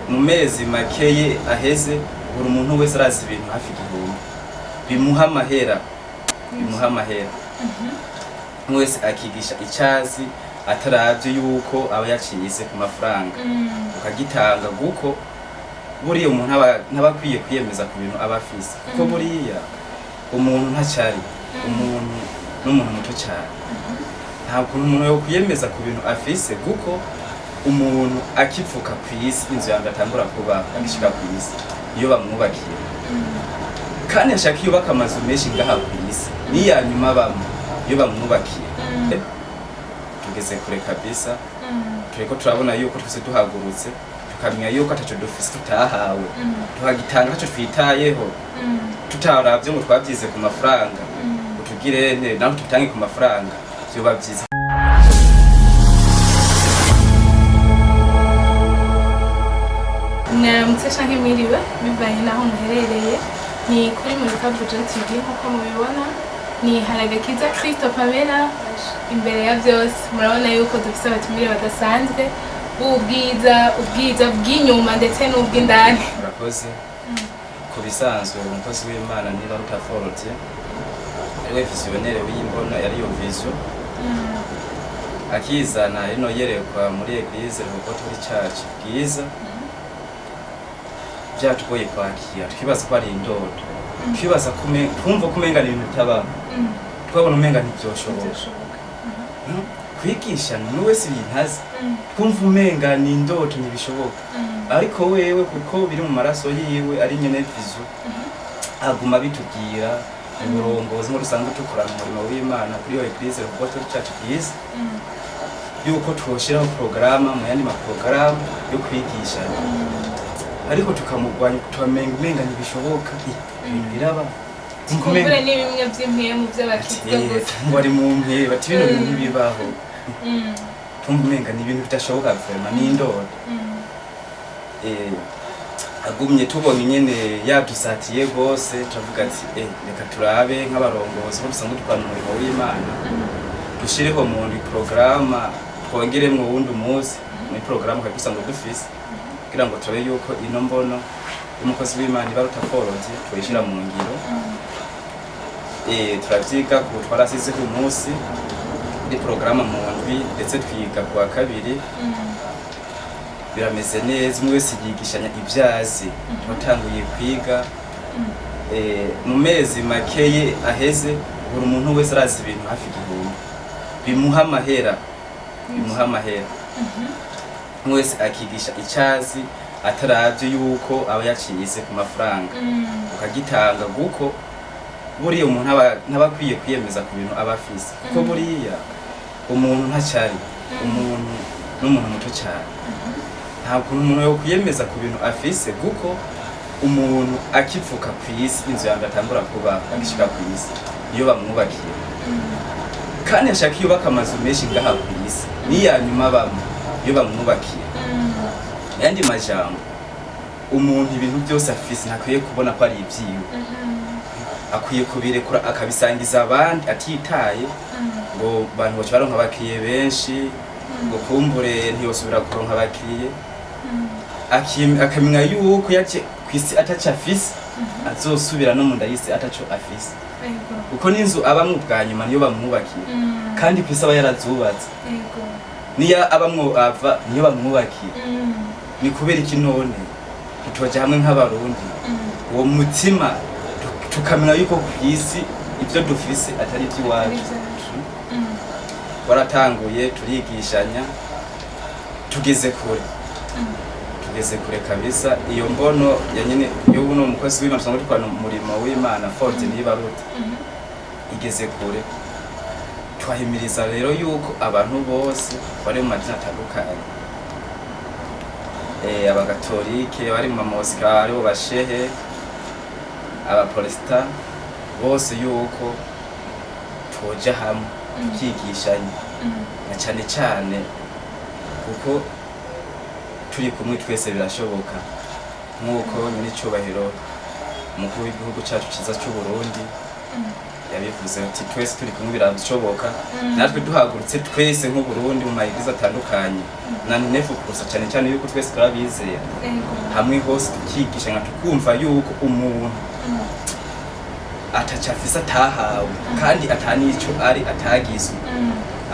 mu mezi makeye aheze buri umuntu wese arazi ibintu hafi igihumbi bimuha amahera wese akigisha icyazi ataravye yuko aba yacize ku mafaranga ukagitanga guko buriya umuntu ntabakwiye kwiyemeza ku bintu aba afise kuko buriya umuntu ntacari umuntu n'umuntu muto cyane ntabwo umuntu yo kwiyemeza ku bintu afise guko umuntu akivuka kw'isi inzu yanjye atangura kuba agishika kw'isi iyo bamwubakiye kandi ashaka yubaka amazu menshi ngaha kw'isi niya nyuma bamwe iyo bamwubakiye tugeze kure kabisa turiko turabona yuko twese duhagurutse tukamenya yuko ataco dufise tutahawe tuhagitanga taco twitayeho tutaravye ngo twavyize ku mafaranga utugire naho tutange ku mafaranga vyoba vyiza. Namutse canke mwiriwe bivanye naho muherereye ni kuri Murika Budget TV nkuko mubibona ni Haragakiza Kristo Pamela. Imbere ya byose murabona yuko dufise abatumire badasanzwe ubwiza bw'inyuma ndetse n'ubw'indani. Murakoze ku bisanzwe umukozi w'Imana niba rutaforotye ariwe visionnaire w'imbono yari yo vision akizana ino yerekwa muri eglise Rehoboth Church bwiza byatugoye kwakira twibaza ko ari indoto twibaza kumva kumenga ibintu bitaba twabona umenga ntibyoshoboka kwigisha n'umuntu wese ibintazi twumva umenga ni indoto ntibishoboka ariko wewe kuko biri mu maraso yiwe ari nyene vision aguma bitubwira uburongozi ngo rusanzwe tukorana umurimo w'Imana kuri yo eglise Rehoboth Church bwiza yuko twoshiraho programa mu yandi maprograma yo kwigisha ariko tukamugwanya tuamenga ntibishoboka ibintu biraba kumbure ni bimwe by'impemu by'abakizwa gusa ngo ari mu mpye bati bino bintu bibaho tumbumenga ni ibintu bidashoboka vraiment ni indoto agumye tubonye nyene yadusatiye gose turavuga ati reka turabe nk'abarongozi bo dusanzwe dukora umurimo w'Imana dushireho mu programa twongeremwo wundi umunsi muri programa kwa dusanzwe dufise kugira ngo turabe yuko ino mbono umukozi w'Imana ibaruta forodi tuyishira mu ngiro turavyiga ku twarasize ku munsi di programa mu ndwi ndetse twiga ku wa kabiri birameze neza umwe wese yigishanya ibyazi twatanguye kwiga mu mezi makeye aheze buri umuntu wese arazi ibintu hafi igihumbi bimuha amahera wese akigisha icyazi ataravye yuko aba yacize ku mafaranga ukagitanga guko buriya umuntu ntabakwiye kwiyemeza ku bintu aba afise kuko buriya umuntu ntacari umuntu n'umuntu muto cyane ntabwo umuntu yo kwiyemeza ku bintu afise guko umuntu akivuka kw'isi inzu yanjye atangura kuba agishika kw'isi iyo bamwubakiye kandi ashaka yubaka amazu menshi ngaha kw'isi niya nyuma bamwe iyo bamwubakiye yandi majambo umuntu ibintu byose afise ntakwiye kubona ko ari ibyiwe akwiye kubirekura akabisangiza abandi atitaye ngo bantu bacu baronka abakiriye benshi ngo kumbure ntiyosubira kuronka abakiriye akamenya yuko yaje kw'isi ataco afise azosubira no mu nda y'isi ataco afise kuko n'inzu abamwe ubwa nyuma niyo bamwubakiye kandi kw'isi aba yarazubatse niyo abamwo ava niyo bamwubakiye ni kubera iki none tutoja hamwe nk'abarundi uwo mutima tukamenya yuko kw'isi ibyo dufise atari iby'iwacu waratanguye turigishanya tugeze kure kabisa iyo mbono ya nyene yo uno mukozi w'Imana tusanzwe dukora umurimo w'Imana forge nibaruta igeze kure twahimiriza rero yuko abantu bose bari mu madini atandukanye abagatolike bari mu mamosika aribo bashehe abaprotesta bose yuko twoja hamwe tukigishanya na cyane kuko turi kumwe twese birashoboka nk'uko nyine cyubahiro umukuru w'igihugu cyacu cyiza cy'u Burundi yabivuze ati twese turi kumwe birashoboka natwe duhagurutse twese nk'Uburundi mu mayigize atandukanye na nefu kurusa cyane cyane yuko twese turabizeye hamwe hose tukigisha nka tukumva yuko umuntu atacafisa atahawe kandi atanico ari atagizwe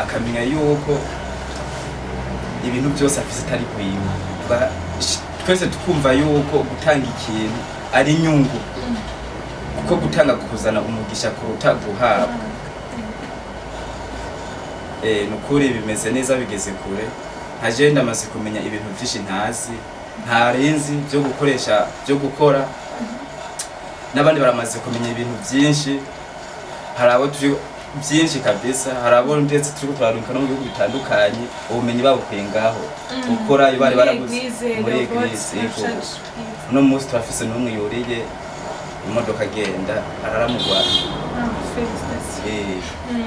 akamenya yuko ibintu byose afise atari kwiwe twese tukumva yuko gutanga ikintu ari inyungu kuko gutanga kuzana umugisha kuruta guhabwa nukuri bimeze neza bigeze kure ntaje ndamaze kumenya ibintu byinshi ntazi ntarenzi byo gukoresha byo gukora n'abandi baramaze kumenya ibintu byinshi hari abo turi byinshi kabisa hari abo ndetse turi turaruka no mu bihugu bitandukanye ubumenyi babukuye ngaho gukora ibari barabuze muri eglise no munsi turafise n'umwe yuriye imodoka agenda araramugwana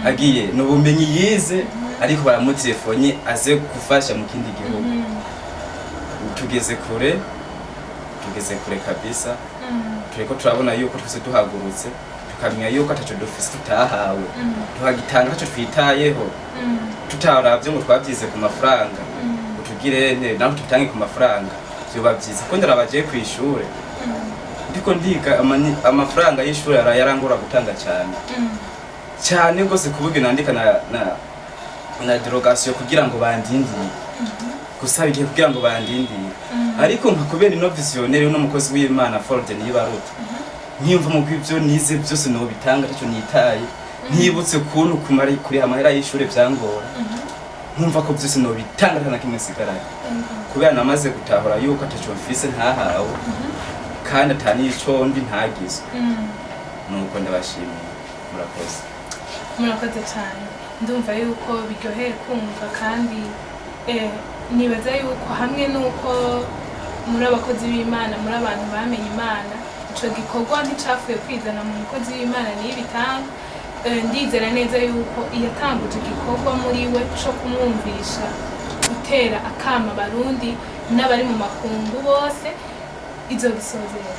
agiye n'ubumenyi yize ariko baramutelefone aze gufasha mu kindi gihugu tugeze kure kabisa turiko turabona yuko twese duhagurutse tukamenya yuko ataco dufise tutahawe tuhagitanga taco twitayeho tutaravye ngo twavyize ku mafaranga utugire naho tutange ku mafaranga byoba byiza ko ndarabaje ku ishure ndiko ndiga amafaranga y'ishure yarangora gutanga cyane gose kubuge nandika na derogation kugira ngo bandindire gusaba igihe kugira ngo bandindire ariko nkakubera ino visionnaire no mukozi w'Imana Forde nibaruta nkiyumva mu kwivyo nize byose no bitanga cyo nitaye ntibutse kuntu kumari kuri amahera y'ishure byangora nkumva ko byose no bitanga nta kimwe sigaraye kubera namaze gutahura yuko ataco mfise ntahawe kandi atani ico ndi ntagizwe nuko ndabashimiye murakoze cyane ndumva yuko biryoheye kumva kandi nibaza yuko hamwe nuko muri abakozi b'Imana muri abantu bamenye Imana ico gikorwa nticafuye kwizana mu mukozi w'Imana niyibitanga ndizera neza yuko iyatanguje igikorwa muri we co kumwumvisha gutera akama Barundi n'abari mu makungu bose izo bisozera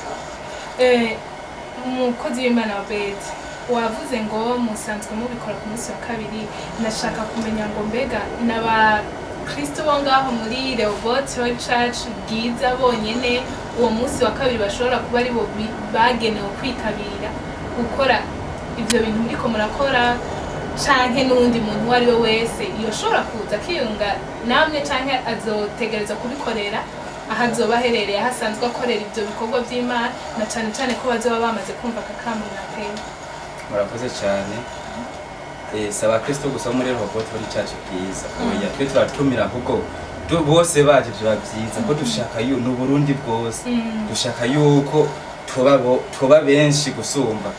umukozi w'Imana Obedi wavuze ngo musanzwe mubikora ku munsi wa kabiri nashaka kumenya ngo mbega n'aba Kristo bo ngaho muri Rehoboth Church Bwiza bonyene uwo munsi wa kabiri bashobora kuba ari bo bagenewe kwitabira gukora ivyo bintu muriko murakora canke n'undi muntu wari we wese yoshobora kuza kiyunga namwe canke azotegereza kubikorera aha azoba aherereye hasanzwe akorera ivyo bikorwa vy'Imana na cane ko bazoba bamaze kumva akakamu nateye. Murakoze cyane saba Kristo gusa muri Rehoboth Church Bwiza oya twe turatumira ahubwo bose baje byo byiza ko dushaka yu n'Uburundi bwose dushaka yuko toba benshi gusumba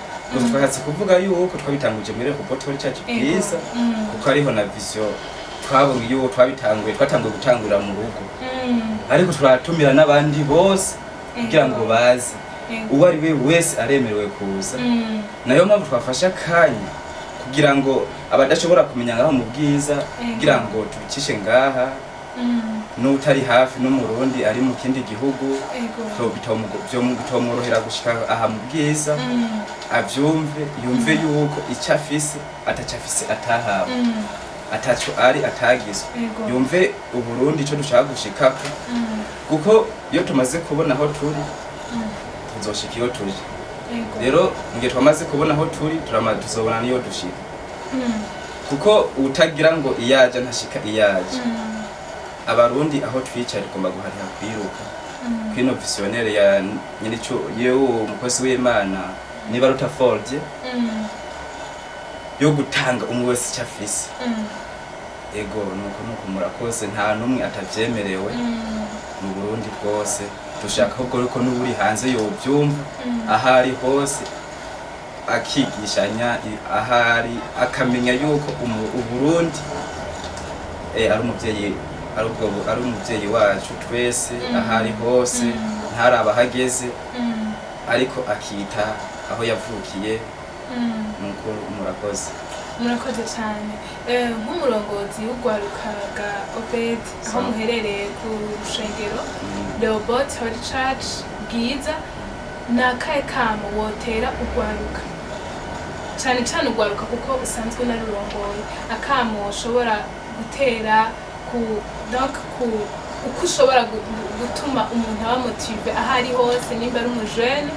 twakatse kuvuga yuko twabitanguje muri Rehoboth Church Bwiza kuko ariho na vision twabonye yuko twatanguye gutangurira mu rugo ariko turatumira n'abandi bose kugira ngo baze uwo ari we wese aremerewe kuza nayo mpamvu twafasha kanya kugira ngo abadashobora kumenya ngaho mu Bwiza kugira ngo tubicishe ngaha n'utari hafi no mu Burundi ari mu kindi gihugu so bitomworohera gushika aha mu Bwiza avyumve yumve yuko icafise atacafise atahawe ataco ari atagizwe yumve Uburundi ico dushaka gushikako kuko iyo tumaze kubona aho turi tuzoshika iyo tuje rero ngiye twamaze kubona aho turi tuzobona niyo dushika kuko utagira ngo iyaje ntashika iyaje abarundi aho twicara igomba guharira kwiruka kwino visionnaire ya nyirico yewe umukozi w'Imana Nibaruta Forde yo gutanga umwe wese cyafise ego nuko murakoze nta numwe atavyemerewe mu Burundi bwose dushaka ko n'uburi hanze yo byumva ahari hose akigishanya ahari akamenya yuko Uburundi ari umuvyeyi wacu twese ahari hose ntaraba hageze ariko akita aho yavukiye nuko murakoze cyane nk'umurongozi w'ugwarukaga Obedi aho muherereye ku rushengero Rehoboth Church Bwiza nakaye kamo wotera ugwaruka cyane cyane ugwaruka kuko usanzwe narurongoye akamo ushobora gutera uko ushobora gutuma umuntu aba motive ahari hose nimba ari umujene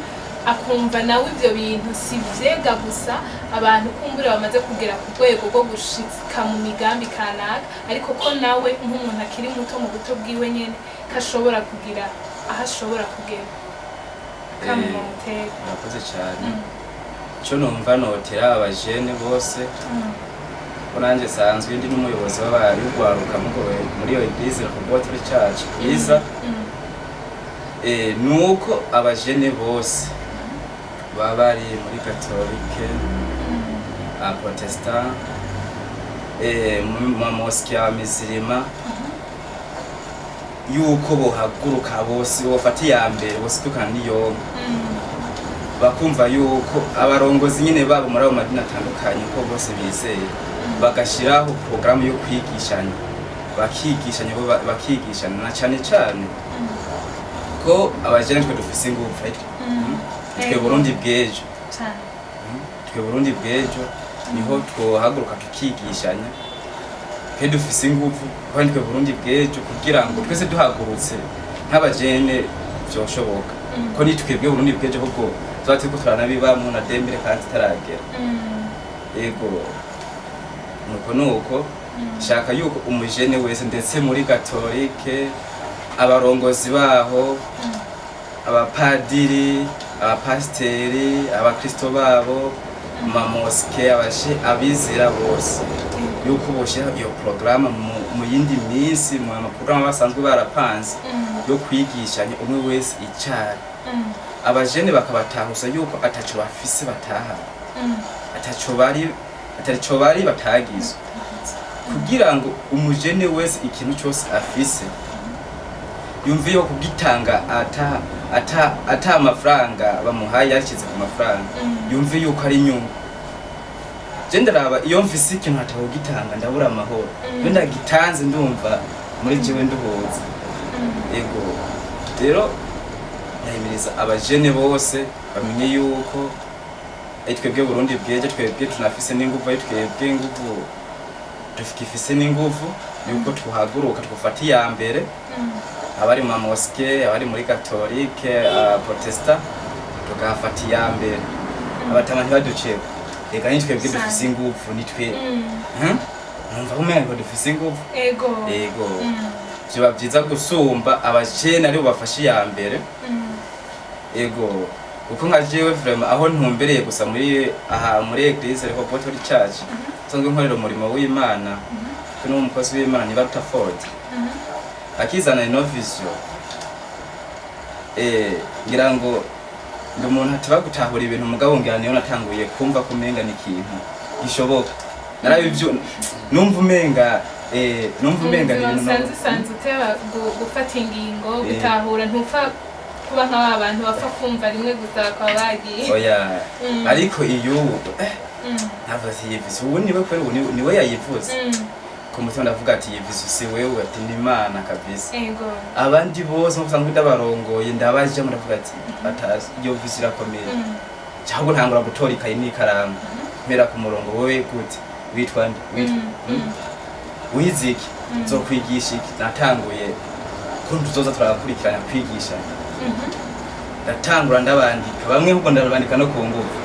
akumva nawe ibyo bintu si vyega gusa abantu kumbura bamaze kugera ku rwego rwo gushika mu migambi kanaka ariko ko nawe nk'umuntu akiri muto mu buto bwiwe nyene kashobora kugira aho ashobora kugera murakoze cyane icyo numva notera abajene bose ko nanjye sanzwe ndi n'umuyobozi w'abari ugwaruka muri iyo eglise Rehoboth Church bwiza nuko abajene bose baba bari muri Catholique Protestant mu mosque ya Mizirima yuko bohaguruka bose bofata iya mbere bose tukana niyo bakumva yuko abarongozi nyine babo muri abo madini atandukanye ko bose bizeye bagashiraho programu yo kwigishanya bakigishanya na cyane cyane ko abajene twe dufise ingufu twe Burundi bw'ejo twe Burundi bw'ejo niho twohaguruka tukigishanya twe dufise ingufu kandi twe Burundi bw'ejo kugira ngo twese duhagurutse nk'abajene byoshoboka ko ni twebwe Burundi bw'ejo ahubwo twatse ko turanabibamwe na dembere kandi taragera yego nuko shaka yuko umujene wese ndetse muri Katolike abarongozi baho abapadiri abapasteri abakristo babo mamoske abizera bose yuko boshira iyo programme mu yindi minsi mu maprogramme basanzwe barapanze yo kwigishanya umwe wese icari abajene bakabatahuza yuko ataco bafise bataha ataco bari batagize kugira ngo umujene wese ikintu cyose afise yumve yo kugitanga ata amafaranga bamuhaye yakize ku mafaranga yumve yuko ari inyungu je ndaraba iyo mfise ikintu atawugitanga ndabura amahoro iyo ndagitanze ndumva muri jewe nduhuza ego rero nahimiriza abajene bose bamenye yuko twebwe Burundi bw'ejo twebwe tunafise n'ingufu twebwe ingufu dufise n'ingufu yuko tuhaguruka twufata iya mbere abari mu mosque abari muri Catholique Protestant tugafata iya mbere abatamani baduceko reka ni twebwe dufise ingufu ni twe numva umengo dufise ingufu ego byoba byiza gusumba abajene ari bafashe iya mbere ego uko nka jewe vraiment aho ntumbereye gusa muri Eglise Rehoboth Church sanzwe nkorera umurimo w'Imana kuko n'umukozi w'Imana ni Bataford akizana ino vision ngira ngo ndi umuntu atiba gutahura ibintu mugabo ngira niyo natanguye kumva kumenga n'ikintu gishoboka narabivyo numva umenga sanze uteba gufata ingingo gutahura ntupfa kuba nk'abantu bapfa kumva rimwe gusa kwa bagiye oya ariko iyo ntavuze yivuze ubu niwe kweri niwe yayivuze ku mutima ndavuga ati yivuze si wewe ati ni Imana kabisa abandi bose musanga ndabarongoye ndabaje ndavuga ati batazi iyo vizi irakomeye cyangwa ntangura gutora ikayi n'ikaramu mpera ku murongo wowe gute witwa wiziki zo kwigisha iki natanguye ko tuzoza turakurikirana kwigisha ndatangura ndabandika bamwe huko ndabandika no ku ngufu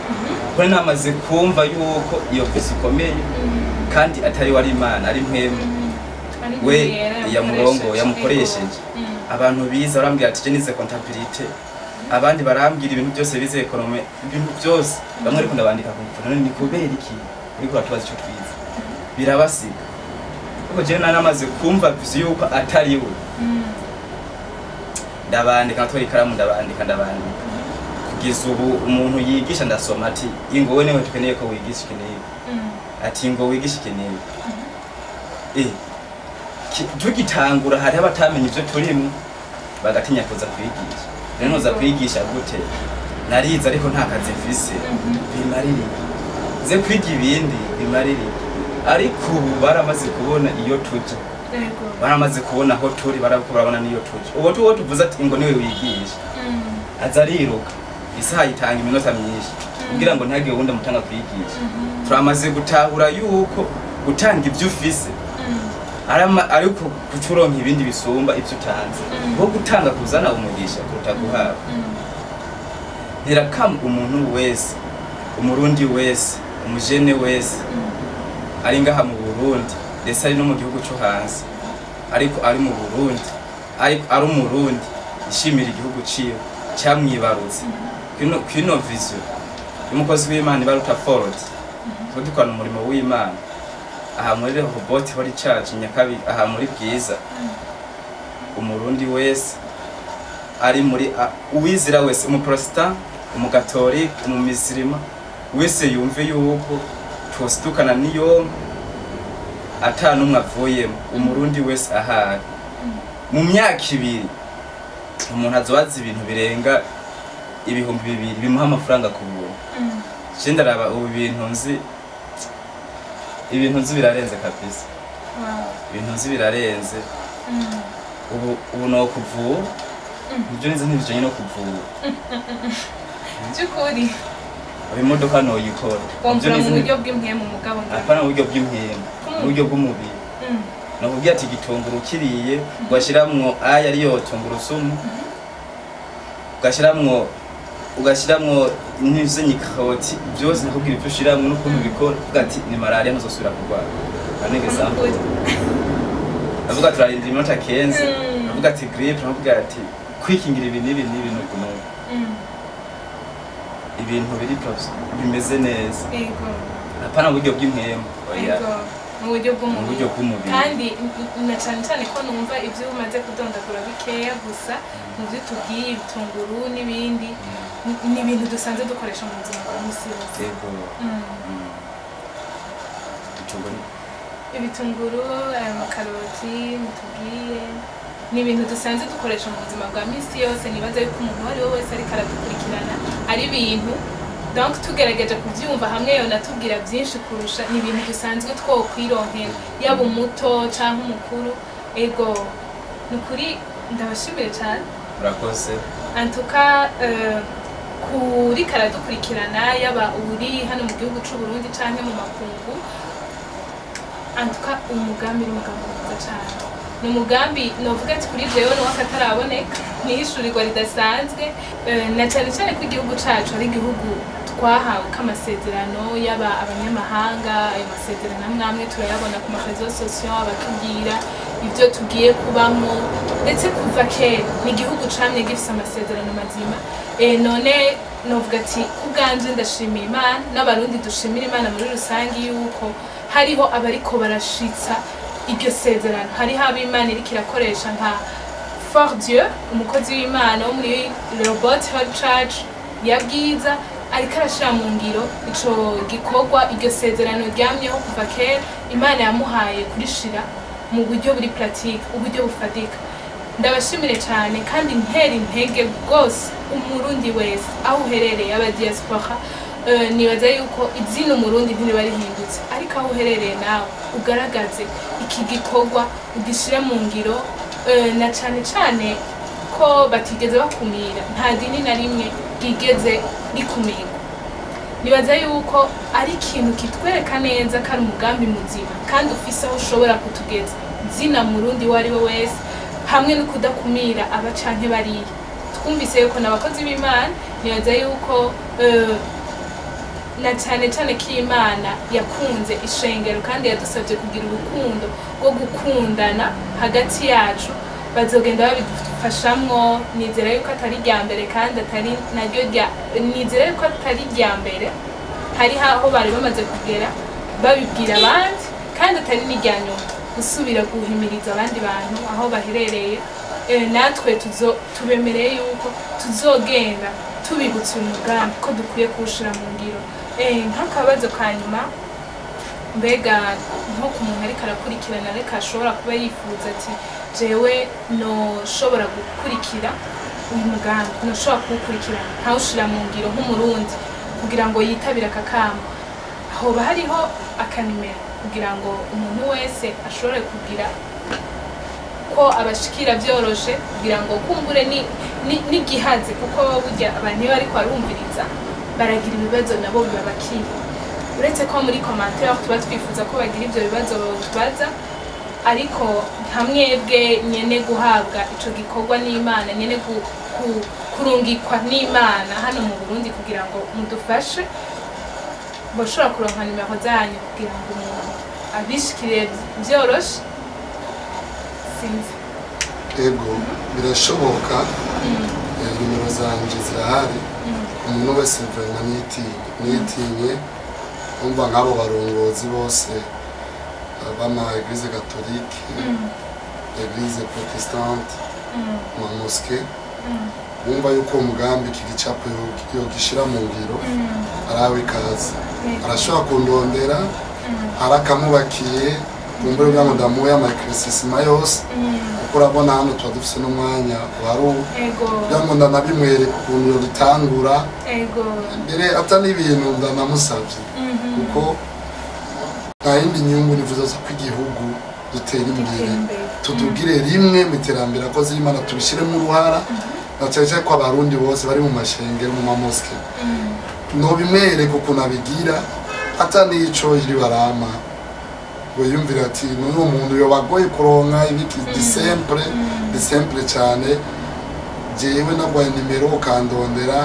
ko namaze kumva yuko iyo vizi ikomeye kandi atari wari Imana ari mpemu we yamurongo yamukoresheje abantu biza barambwira ati je nize comptabilité abandi barambwira ibintu byose bize economy ibintu byose bamwe ariko ndabandika ku ngufu none ni kubera iki uriko ratubaza icyo twize birabasiga kuko je namaze kumva vizi yuko atari we ndabandika natwe ikaramu ndabandika kugeza ubu umuntu yigisha ndasoma ati ingo we newe tukeneye ko wigisha ikeneye ati ngo wigisha ikeneye tugitangura hari abatamenye ivyo turimo bagatinya kuza kwigisha rero noza kwigisha gute narize ariko nta kazi mfise bimariri ze kwiga ibindi bimariri ariko ubu baramaze kubona iyo tuje baramaze kubona aho turi barabona niyo tuje uwo tuvuze ati ngo niwe wigisha azariruka isaha yitanga iminota myinshi kugira ngo ntagire uwundi amutanga kwigisha. Turamaze gutahura yuko gutanga ibyo ufise ariko kucuronka ibindi bisumba ibyo utanze, ngo gutanga kuzana umugisha kuruta guhabwa. Ntirakama umuntu wese, umurundi wese, umujene wese ari ngaha mu Burundi ndetse ari no mu gihugu cyo hanze, ariko ari mu Burundi, ari umurundi ishimira igihugu ciwe cyamwibarutse kwino vision y'umukozi w'Imana ibaruta Ford, dukora umurimo w'Imana aha muri Rehoboth Holy Church Nyakabi, aha muri Bwiza. Umurundi wese ari muri uwizira wese, umuprotestant, umugatolika, umumisirima wese yumve yuko twosidukana niyo atanumwe avuyemo. Umurundi wese ahari mu myaka 2 umuntu azobaza ibintu birenga ibihumbi 2 bimuha amafaranga ku buntu. Je ndaraba ubu ibintu nzi birarenze kabisa. Ibintu nzi birarenze. Ubu no kuvura ibyo nzi ntibijanye no kuvura byukuri. Imodoka no yikora Wumvira mu buryo bw'impyemu mugabo apana mu buryo bw'impyemu, mu buryo bw'umubiri. Nakubwiye ati gitunguru kiriye ugashiramwo aya ariyo tungurusumu, ugashiramwo n'inzenyi karoti, byose nakubwira ibyo ushiramwo n'ukuntu bikora. Ugati ni malaria ntuzosubira kurwara. Anege sample avuga turarinda iminota 15, avuga ati grippe, avuga ati kwikingira ibintu n'ukuntu ibintu biri bimeze neza. Yego. Apana mu buryo bw'impyemu. Yego. Mu buryo bw'umubiri. Kandi na cyane ko numva ibyo umaze kudondagura bikeya gusa mu byo tubwiye ibitunguru n'ibindi ni ibintu dusanzwe dukoresha mu buzima bwa misi yose. Yego. Ibitunguru, amakaroti, mutubwiye ni ibintu dusanzwe dukoresha mu buzima bwa misi yose. Nibaza yuko umuntu wari wese ariko aradukurikirana ari ibintu donc tugerageje kubyumva hamwe yo natubwira byinshi kurusha. Ni ibintu dusanzwe two kwironkera yaba umuto cyangwa umukuru. Ego nukuri ndabashimire cyane. Urakoze. Antuka kuri karadukurikirana yaba uri hano mu gihugu cy'u Burundi cyangwa mu makungu, antuka umugambi mwiza cyane. Ni umugambi novuga ati kuri jewe no wakataraboneka, nihishurirwa ridasanzwe, na cyane ko igihugu cacu ari igihugu twahawe k'amasezerano yaba abanyamahanga. Ayo masezerano amwe turayabona ku marezo sosiyo, abatubwira ibyo tugiye kubamo, ndetse kuva kera ni igihugu camye gifise amasezerano mazima. None novuga ati kubwanje ndashimira Imana n'abarundi dushimira Imana muri rusange yuko hariho abariko barashitsa iryo sezerano. Hariho ab'Imana iriko irakoresha nka Fort Dieu, umukozi w'Imana wo muri Rehoboth Holy Church ya Bwiza, ariko arashira mu ngiro ico gikorwa, iryo sezerano ryamyeho kuva kera. Imana yamuhaye kurishira mu buryo buri pratique, uburyo bufatika. Ndabashimire cyane kandi ntera intege rwose umurundi wese aho uherereye, aba diaspora. Nibaza yuko izina umurundi ntiriba rihindutse, ariko aho uherereye nawe ugaragaze iki gikorwa, ugishire mu ngiro. Na cyane ko batigeze bakumira, nta dini na rimwe rigeze rikumirwa. Nibaza yuko ari ikintu kitwereka neza ko ari umugambi muzima kandi ufise aho ushobora kutugeza. Zina murundi wari we wese hamwe no kudakumira abacanke bariya. Twumvise yuko n'abakozi b'Imana, nibaza yuko na cyane ko Imana yakunze ishengero kandi yadusabye kugira urukundo rwo gukundana hagati yacu. Bazogenda babidufashamwo. Nizera yuko atari rya mbere kandi atari naryo nizera yuko atari rya mbere, hari aho bari bamaze kugera babibwira abandi, kandi atari n'irya nyuma gusubira guhimiriza abandi bantu aho baherereye. Natwe tubemereye yuko tuzogenda tubibutsa umugambi ko dukwiye kuwushira mu ngiro. Nk'akabazo ka nyuma, mbega nko ku muntu ariko arakurikirana ariko ashobora kuba yifuza ati jewe noshobora gukurikira uyu mugambi, noshobora kuwukurikirana ntawushira mu ngiro nk'umurundi kugira ngo yitabire aka kamo, hoba hariho akanimero kugira ngo umuntu wese ashobore kugira ko abashikira byoroshe, kugira ngo kumbure n'igihaze, kuko burya abantu iyo bariko barumviriza baragira ibibazo nabo bibabakira uretse ko muri commentaire tuba twifuza ko bagira ibyo bibazo tubaza ariko hamwebwe nyene guhabwa ico gikorwa n'Imana nyene kurungikwa n'Imana hano mu Burundi kugira ngo mudufashe boshobora kuronka nimero zanyu kugira ngo umuntu abishikire byoroshe sinzi ego birashoboka nimero zanje zirahari umuntu wese vraiment nitinye umva nk'abo barongozi bose bama Église catholique Église protestante ma mosquée bumva yuko umugambi iki gicapo yogishira mu ngiro arawe ikaze arashobora kundondera arakamubakiye kumbura byango ndamuye amakirisisima yose kuko urabona hano tuba dufise n'umwanya wari byango ndanabimwere ukuntu yobitangura mbere atari ibintu ndanamusavye kuko nta yindi nyungu nifuza ko igihugu dutera imbere tudugire rimwe mu iterambere akoze Imana tubishiremo uruhara na cyane ko abarundi bose bari mu mashengero mu mamoske no bimere kuko nabigira atani ico iri barama ngo yumvira ati n'uwo muntu yobagoye kuronka ibiki simple cyane jewe nagwaye nimero kandondera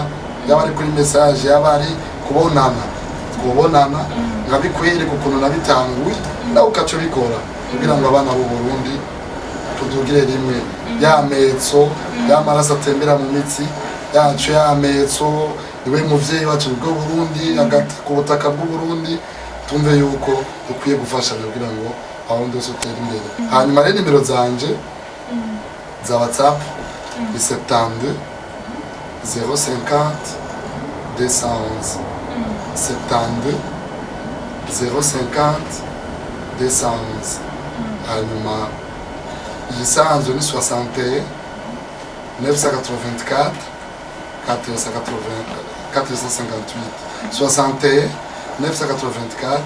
yabari kuri message yabari kubonana ngabikwere kukuntu nabitanguye nawe ukaco bikora kugira ngo abana b'u Burundi tudugire rimwe yametso y'amaraso atembera mu mitsi yacu yametso iwe muvyeyi wacu bwo Burundi agati ku butaka bw'u Burundi tumve yuko ukwiye gufasha kugira ngo abarundi bose utere imbere hanyuma rero nimero zanje za WhatsApp ni 72 050 211 72 050 211 hanyuma igisanzwe ni 61 984 458 61 984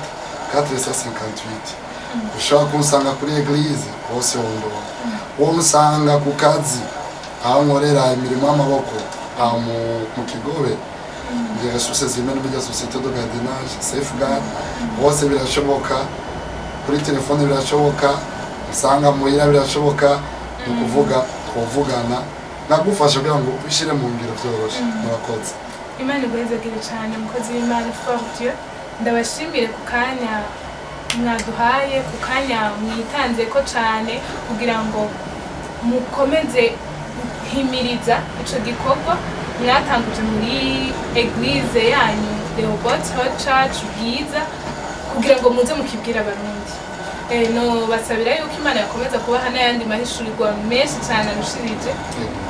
458 ushobora kumusanga kuri Église hose wondora uwo musanga ku kazi aho nkorera imirimo y'amaboko aho mu Kigobe les ressources humaines de la société de gardiennage safeguard hose birashoboka kuri telefone birashoboka usanga muhira birashoboka no kuvuga twovugana nagufasha kugira ngo bishire mu ngiro byoroshe murakoze Imana igwezegere cyane mukozi w'Imana fort Dieu ndabashimire ku kanya mwaduhaye ku kanya mwitanze ko cyane kugira ngo mukomeze himiriza ico gikorwa mwatanguje muri Église yanyu Rehoboth Hot Church bwiza kugira ngo muze mukibwira abarundi no basabira yuko Imana yakomeza kubaha n'ayandi mahishurirwa menshi cyane arushirije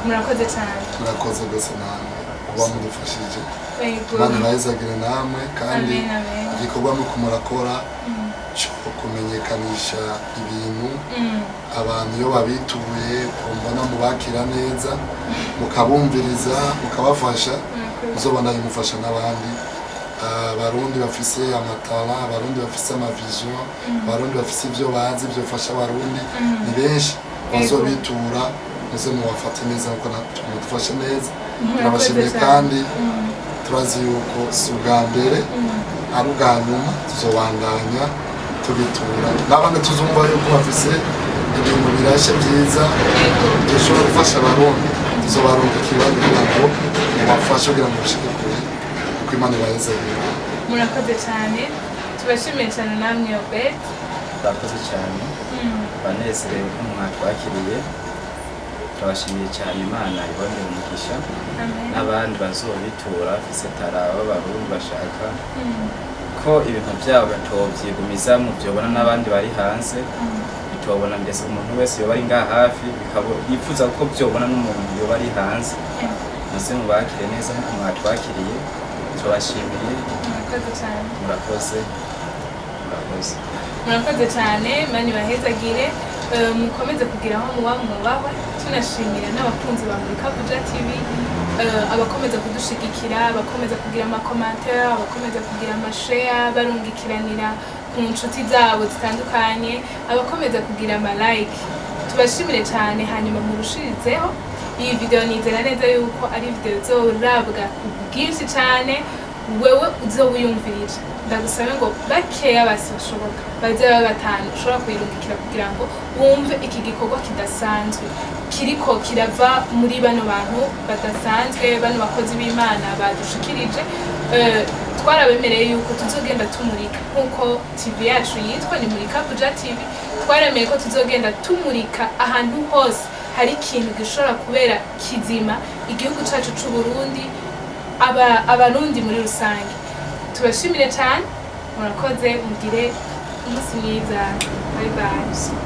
murakoze cyane murakoze gose namwe kuba mudufashije Imana bayizagire namwe kandi igikorwa muko murakora cyo kumenyekanisha ibintu abantu iyo babituye kumbona mubakira neza mukabumviriza mukabafasha muzobana yimufasha n'abandi abarundi bafise amatara abarundi bafise amavision abarundi bafise ibyo bazi byo fasha abarundi ni benshi bazobitura muze mubafate neza kuko natufashe neza turabashimiye kandi turazi yuko si ubwa mbere ari ubwa nyuma tuzobandanya tubitura n'abandi tuzumva yuko bafise ibintu birashe byiza dushobora gufasha abarundi tuzobarundi ikibazo kugira ngo mubafashe kugira ngo bashike kure kuko Imana ibayezagire murakoze cyane tubashimiye cyane namwe Obed murakoze cyane banezerewe ko mwatwakiriye turabashimiye cyane Imana ibonere umugisha n'abandi bazobitura bafise taraba b'abarundi bashaka ko ibintu byabo batovyigumiza mu byobona n'abandi bari hanze bitobona mbese umuntu wese yoba ari ngaha hafi yifuza ko byobona n'umuntu yoba ari hanze muze mubakire neza nk'uko mwatwakiriye turabashimiye murakoze cyane Imana ibahezagire mukomeze kugira aho muba mwubahwe tunashimira n'abakunzi ba Murikabuja TV abakomeza kudushigikira abakomeza kugira amakomantere abakomeza kugira amashare barungikiranira ku nshuti zabo zitandukanye abakomeza kugira amalike tubashimire cyane hanyuma murushirizeho iyi video nizera neza yuko ari video zorabwa ku bwinshi cyane wewe uzowiyumvirira ndagusabe ngo bakeya basi bashoboka baze baba batanu ushobora kuyirungikira kugira ngo wumve iki gikorwa kidasanzwe kiriko kirava muri bano bantu badasanzwe bano bakozi b'Imana badushikirije. Twarabemereye yuko tuzogenda tumurika nkuko TV yacu yitwa ni Murika Buja TV, twaremeye ko tuzogenda tumurika ahantu hose hari ikintu gishobora kubera kizima igihugu cyacu c'u Burundi, abarundi muri rusange. Tubashimire cyane, murakoze, mugire umunsi mwiza, bye bye.